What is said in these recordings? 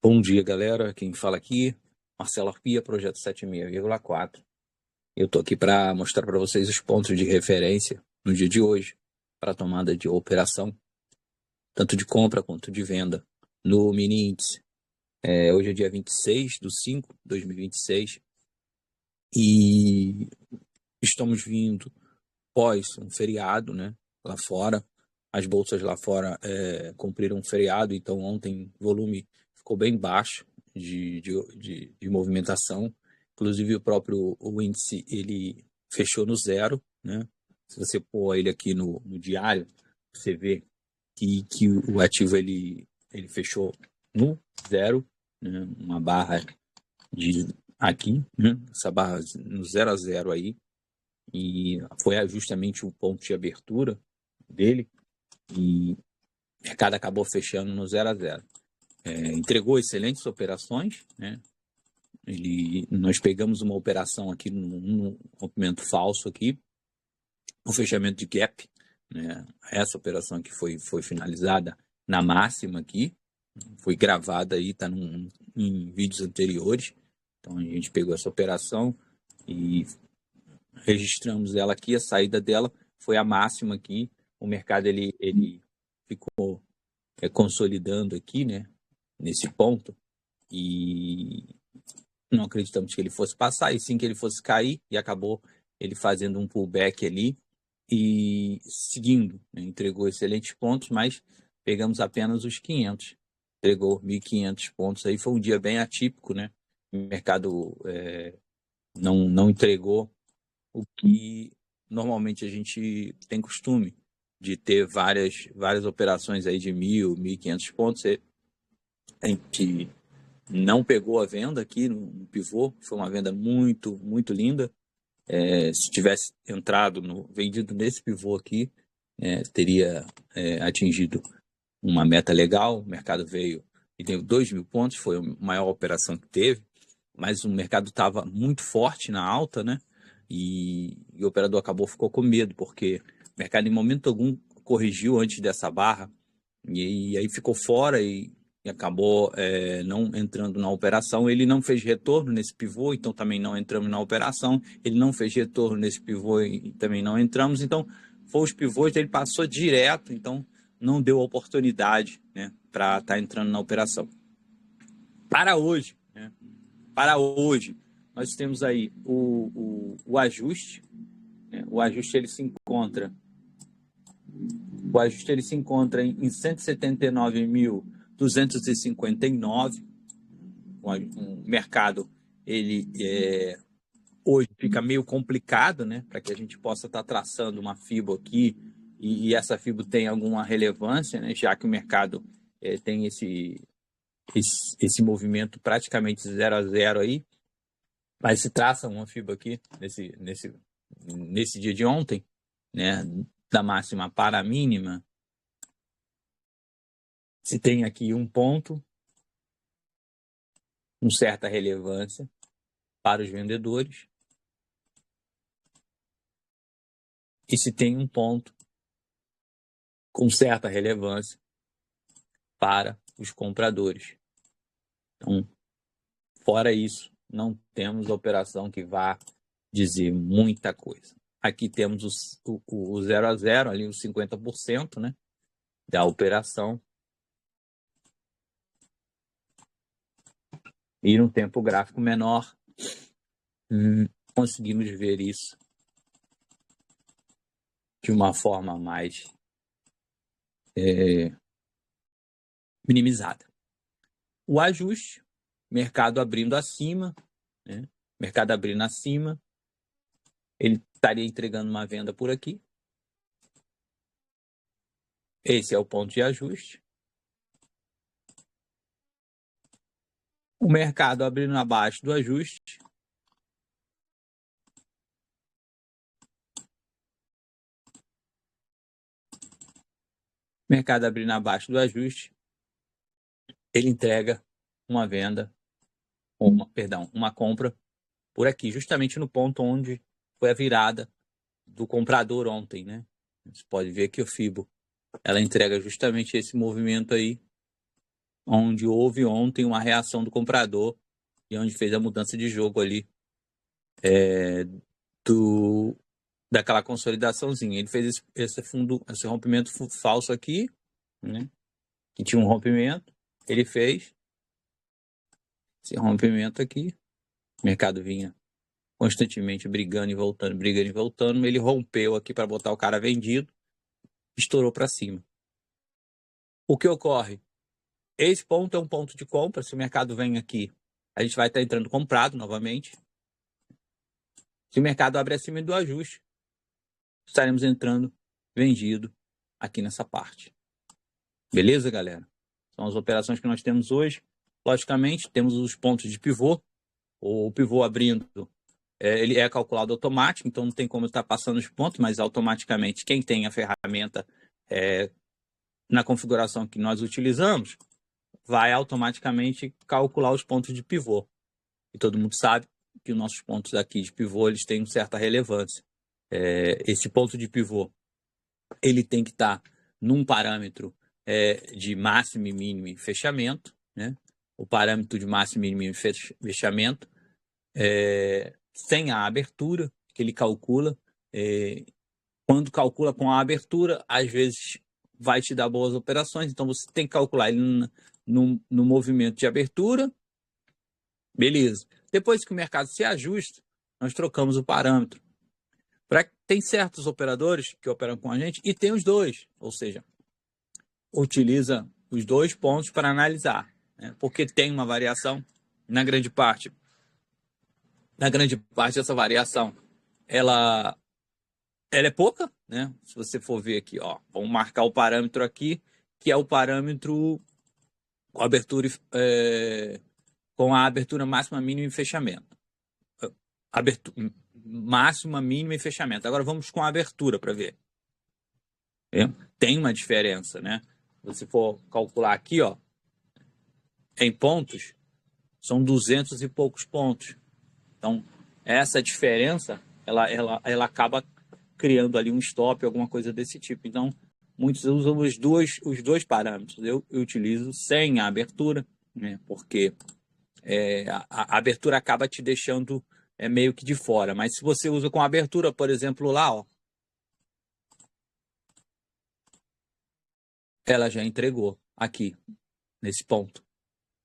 Bom dia, galera. Quem fala aqui, Marcelo Arpia, projeto 76,4. Eu estou aqui para mostrar para vocês os pontos de referência no dia de hoje para a tomada de operação, tanto de compra quanto de venda, no mini índice. Hoje é dia 26/5/2026 e estamos vindo pós um feriado, né, lá fora. As bolsas lá fora cumpriram um feriado, então ontem o volume ficou bem baixo de movimentação. Inclusive o índice ele fechou no zero, né? Se você pôr ele aqui no diário, você vê que o ativo ele fechou no zero, né? Uma barra de aqui, né? Essa barra no 0 a 0 aí, e foi justamente o ponto de abertura dele, e o mercado acabou fechando no 0 a 0. Entregou excelentes operações, né? Nós pegamos uma operação aqui num rompimento falso aqui, um fechamento de gap, né? Essa operação aqui foi finalizada na máxima aqui, foi gravada aí, está em vídeos anteriores. Então a gente pegou essa operação e registramos ela aqui. A saída dela foi a máxima aqui. O mercado ele ficou consolidando aqui, né, nesse ponto, e não acreditamos que ele fosse passar, e sim que ele fosse cair, e acabou ele fazendo um pullback ali e seguindo, né? Entregou excelentes pontos, mas pegamos apenas os 500, entregou 1.500 pontos. Aí foi um dia bem atípico, né? O mercado não entregou o que normalmente a gente tem costume de ter várias operações aí de 1.000, 1.500 pontos. A gente não pegou a venda aqui no pivô, foi uma venda muito, muito linda. Se tivesse vendido nesse pivô aqui, teria atingido uma meta legal. O mercado veio e deu 2.000 pontos, foi a maior operação que teve, mas o mercado estava muito forte na alta, né? E o operador ficou com medo, porque o mercado em momento algum corrigiu antes dessa barra, e aí ficou fora e acabou não entrando na operação. Ele não fez retorno nesse pivô, então também não entramos na operação. Ele não fez retorno nesse pivô e também não entramos. Então, foi os pivôs, ele passou direto, então não deu oportunidade, né, para estar entrando na operação. Para hoje, né, nós temos aí o ajuste. Né, o ajuste ele se encontra em 179.259. O mercado ele hoje fica meio complicado, né, para que a gente possa estar traçando uma FIBO aqui e essa FIBO tem alguma relevância, né, já que o mercado tem esse movimento praticamente 0 a 0 aí. Mas se traça uma FIBO aqui nesse dia de ontem, né, da máxima para a mínima, se tem aqui um ponto com certa relevância para os vendedores, e se tem um ponto com certa relevância para os compradores. Então, fora isso, não temos operação que vá dizer muita coisa. Aqui temos o 0 a 0, ali os 50%, né, da operação. E no tempo gráfico menor, conseguimos ver isso de uma forma mais minimizada. O ajuste, mercado abrindo acima, né? Mercado abrindo acima, ele estaria entregando uma venda por aqui. Esse é o ponto de ajuste. O mercado abrindo abaixo do ajuste. Mercado abrindo abaixo do ajuste, ele entrega uma venda, uma compra por aqui, justamente no ponto onde foi a virada do comprador ontem, né? Você pode ver que o FIBO, ela entrega justamente esse movimento aí, onde houve ontem uma reação do comprador e onde fez a mudança de jogo ali daquela consolidaçãozinha. Ele fez esse rompimento falso aqui, né? Que tinha um rompimento, ele fez esse rompimento aqui, o mercado vinha constantemente brigando e voltando, ele rompeu aqui para botar o cara vendido, estourou para cima. O que ocorre? Esse ponto é um ponto de compra, se o mercado vem aqui, a gente vai estar entrando comprado novamente. Se o mercado abre acima do ajuste, estaremos entrando vendido aqui nessa parte. Beleza, galera? São as operações que nós temos hoje. Logicamente, temos os pontos de pivô. O pivô abrindo, ele é calculado automático, então não tem como estar passando os pontos, mas automaticamente quem tem a ferramenta na configuração que nós utilizamos, vai automaticamente calcular os pontos de pivô. E todo mundo sabe que os nossos pontos aqui de pivô, eles têm certa relevância. Esse ponto de pivô, ele tem que estar num parâmetro de máximo e mínimo em fechamento, né? O parâmetro de máximo e mínimo em fechamento, sem a abertura que ele calcula. Quando calcula com a abertura, às vezes vai te dar boas operações, então você tem que calcular ele no movimento de abertura, beleza. Depois que o mercado se ajusta, nós trocamos o parâmetro. Tem certos operadores que operam com a gente e tem os dois, ou seja, utiliza os dois pontos para analisar, né? Porque tem uma variação na grande parte dessa variação, ela é pouca, né? Se você for ver aqui, ó, vamos marcar o parâmetro aqui, que é o parâmetro com a abertura máxima, mínima e fechamento. Máxima, mínima e fechamento. Agora vamos com a abertura para ver. Tem uma diferença, né? Se for calcular aqui, ó, em pontos, são 200 e poucos pontos. Então, essa diferença, ela acaba criando ali um stop, alguma coisa desse tipo. Então, muitos usam os dois parâmetros. Eu utilizo sem a abertura, né? Porque a abertura acaba te deixando meio que de fora. Mas se você usa com a abertura, por exemplo, lá, ó, ela já entregou aqui, nesse ponto.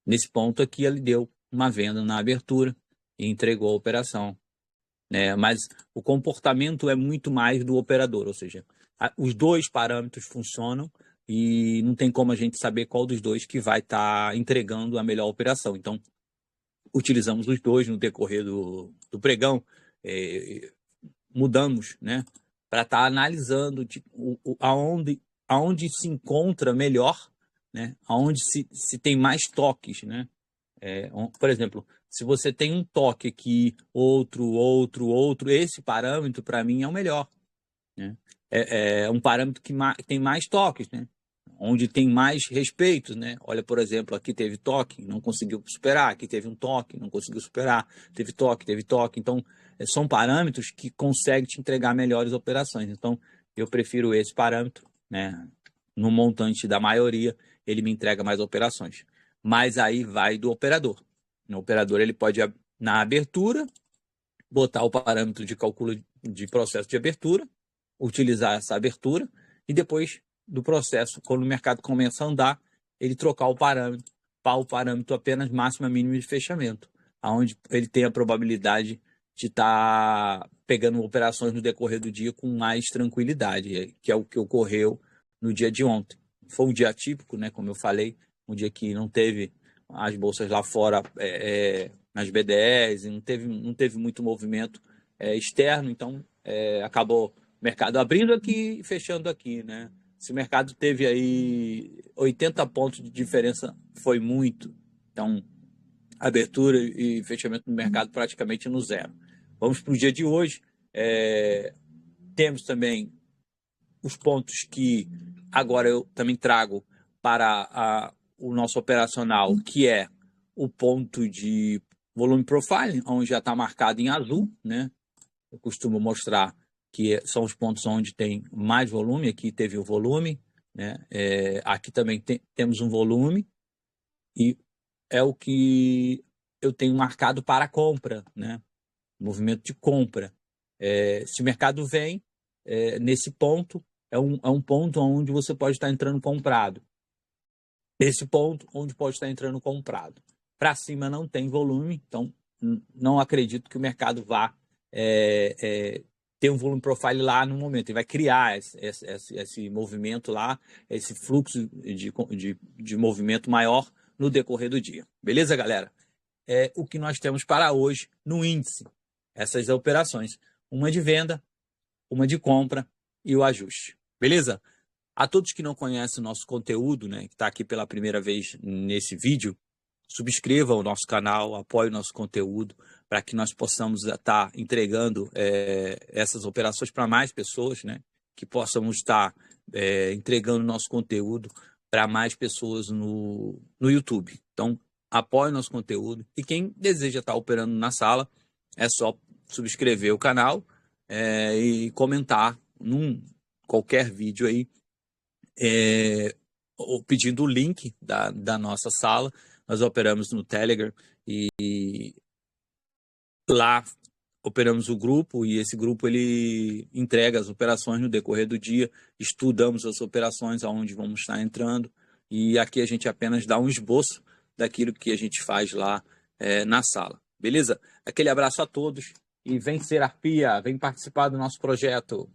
Nesse ponto aqui, ele deu uma venda na abertura e entregou a operação, né? Mas o comportamento é muito mais do operador, ou seja, os dois parâmetros funcionam e não tem como a gente saber qual dos dois que vai estar entregando a melhor operação. Então, utilizamos os dois no decorrer do pregão, mudamos, né, para estar analisando aonde se encontra melhor, né, aonde se tem mais toques, né? Por exemplo, se você tem um toque aqui, outro, esse parâmetro para mim é o melhor, né? É um parâmetro que tem mais toques, né? Onde tem mais respeito, né? Olha, por exemplo, aqui teve toque, não conseguiu superar, aqui teve um toque, não conseguiu superar, teve toque. Então, são parâmetros que conseguem te entregar melhores operações. Então, eu prefiro esse parâmetro, né? No montante da maioria, ele me entrega mais operações. Mas aí vai do operador. O operador, ele pode, na abertura, botar o parâmetro de cálculo de processo de abertura, utilizar essa abertura e depois do processo, quando o mercado começa a andar, ele trocar o parâmetro para o parâmetro apenas máxima, mínima de fechamento, onde ele tem a probabilidade de estar pegando operações no decorrer do dia com mais tranquilidade, que é o que ocorreu no dia de ontem. Foi um dia atípico, né, como eu falei, um dia que não teve as bolsas lá fora nas B10, não teve muito movimento externo, então acabou o mercado abrindo aqui e fechando aqui, né? Se o mercado teve aí 80 pontos de diferença, foi muito. Então, abertura e fechamento do mercado praticamente no zero. Vamos para o dia de hoje. Temos também os pontos que agora eu também trago para o nosso operacional, que é o ponto de volume profiling, onde já está marcado em azul, né? Eu costumo mostrar que são os pontos onde tem mais volume. Aqui teve o volume, né? Aqui também temos um volume, e é o que eu tenho marcado para a compra, né? Movimento de compra. Se o mercado vem nesse ponto, é um ponto onde você pode estar entrando comprado. Esse ponto onde pode estar entrando comprado. Para cima não tem volume, então não acredito que o mercado vá ter um volume profile lá no momento. Ele vai criar esse movimento lá, esse fluxo de movimento maior no decorrer do dia. Beleza, galera? É o que nós temos para hoje no índice. Essas operações. Uma de venda, uma de compra e o ajuste. Beleza? A todos que não conhecem o nosso conteúdo, né, que está aqui pela primeira vez nesse vídeo, subscrevam o nosso canal, apoiem o nosso conteúdo, para que nós possamos estar entregando essas operações para mais pessoas, né, que possamos estar entregando nosso conteúdo para mais pessoas no YouTube. Então, apoie o nosso conteúdo e quem deseja estar operando na sala, é só subscrever o canal e comentar num qualquer vídeo aí, pedindo o link da nossa sala. Nós operamos no Telegram e lá operamos o grupo, e esse grupo ele entrega as operações no decorrer do dia, estudamos as operações aonde vamos estar entrando, e aqui a gente apenas dá um esboço daquilo que a gente faz lá na sala. Beleza? Aquele abraço a todos e vem ser Arpia, vem participar do nosso projeto.